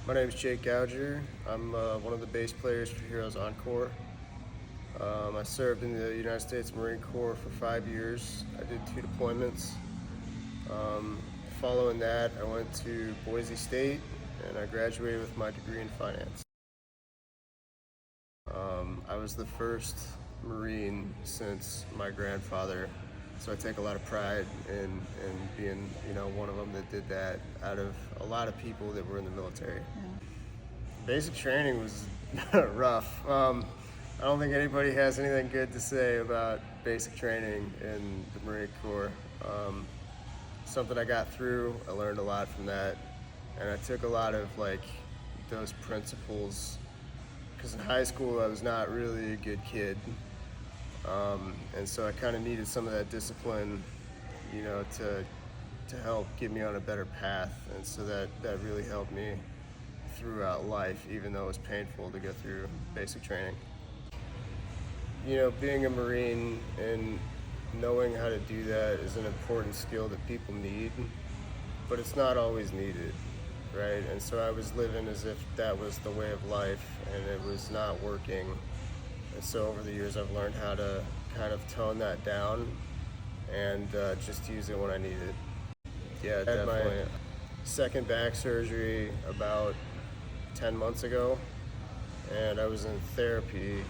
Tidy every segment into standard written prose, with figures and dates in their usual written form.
My name is Jake Gouger. I'm one of the bass players for Heroes Encore. I served in the United States Marine Corps for 5 years. I did 2 deployments. Following that, I went to Boise State and I graduated with my degree in finance. I was the first Marine since my grandfather, so I take a lot of pride in being, one of them that did that out of a lot of people that were in the military. Yeah. Basic training was rough. I don't think anybody has anything good to say about basic training in the Marine Corps. Something I got through, I learned a lot from that, and I took a lot of those principles, because in high school I was not really a good kid, and so I kind of needed some of that discipline, to help get me on a better path, and so that really helped me throughout life, even though it was painful to go through basic training. Being a Marine and knowing how to do that is an important skill that people need, but it's not always needed, right? And so I was living as if that was the way of life, and it was not working. And so over the years I've learned how to kind of tone that down and just use it when I need it. Yeah, I had my second back surgery about 10 months ago, and I was in therapy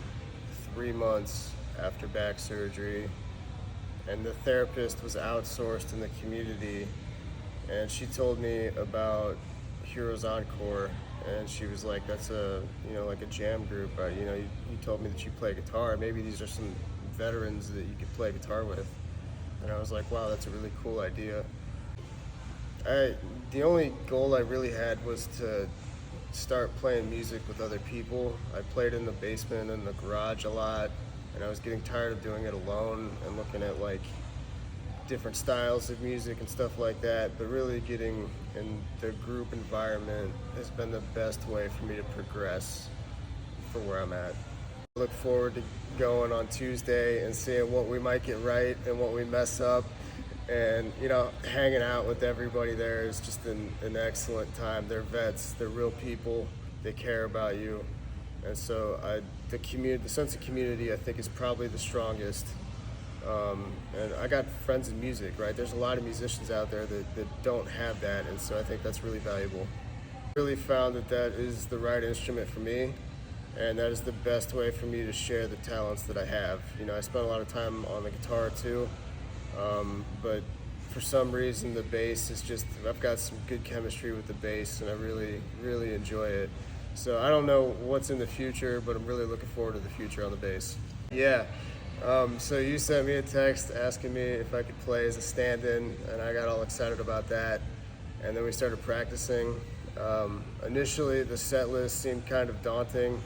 3 months after back surgery, and the therapist was outsourced in the community, and she told me about Heroes Encore, and she was like, that's a jam group, you told me that you play guitar, maybe these are some veterans that you could play guitar with. And I was like, wow, that's a really cool idea. The only goal I really had was to start playing music with other people. I played in the basement and the garage a lot, and I was getting tired of doing it alone and looking at different styles of music and stuff like that, but really getting in the group environment has been the best way for me to progress for where I'm at. I look forward to going on Tuesday and seeing what we might get right and what we mess up, and hanging out with everybody there is just an excellent time. They're vets, they're real people, they care about you, and so the sense of community I think is probably the strongest. And I got friends in music, right? There's a lot of musicians out there that don't have that, and so I think that's really valuable. I really found that is the right instrument for me, and that is the best way for me to share the talents that I have. I spent a lot of time on the guitar too, but for some reason the bass is just, I've got some good chemistry with the bass, and I really, really enjoy it. So I don't know what's in the future, but I'm really looking forward to the future on the bass. Yeah. So you sent me a text asking me if I could play as a stand-in, and I got all excited about that. And then we started practicing. Initially, the set list seemed kind of daunting,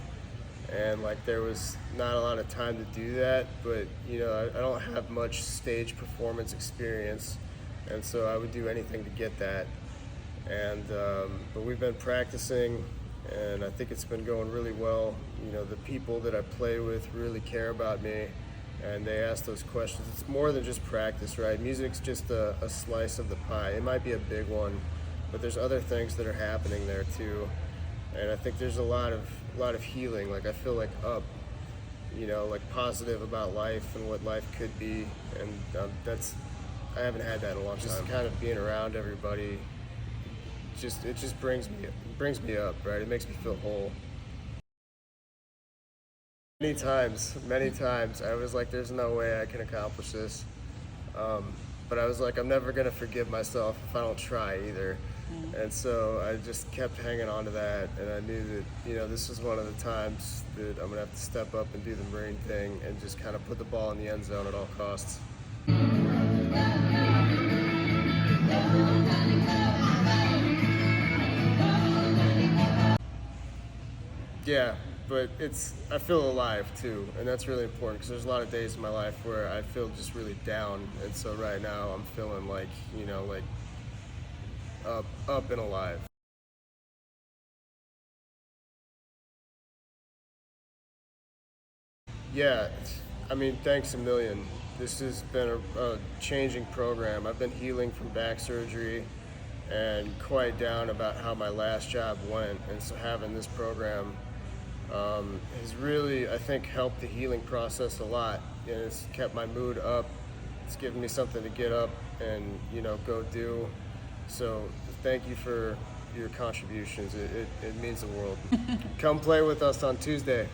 and there was not a lot of time to do that. But I don't have much stage performance experience, and so I would do anything to get that. And but we've been practicing, and I think it's been going really well. The people that I play with really care about me, and they ask those questions. It's more than just practice, right? Music's just a slice of the pie. It might be a big one, but there's other things that are happening there too. And I think there's a lot of healing. I feel up, positive about life and what life could be. And I haven't had that in a long time. Just kind of being around everybody, it just brings me up, right? It makes me feel whole. Many times, I was like, there's no way I can accomplish this. But I was like, I'm never gonna forgive myself if I don't try either. And so I just kept hanging on to that, and I knew that, this was one of the times that I'm gonna have to step up and do the Marine thing and just kind of put the ball in the end zone at all costs. Yeah, but I feel alive too, and that's really important, because there's a lot of days in my life where I feel just really down, and so right now I'm feeling up and alive. Yeah, thanks a million. This has been a changing program. I've been healing from back surgery, and quite down about how my last job went. And so having this program has really, I think, helped the healing process a lot. And it's kept my mood up. It's given me something to get up and, go do. So thank you for your contributions. It means the world. Come play with us on Tuesday.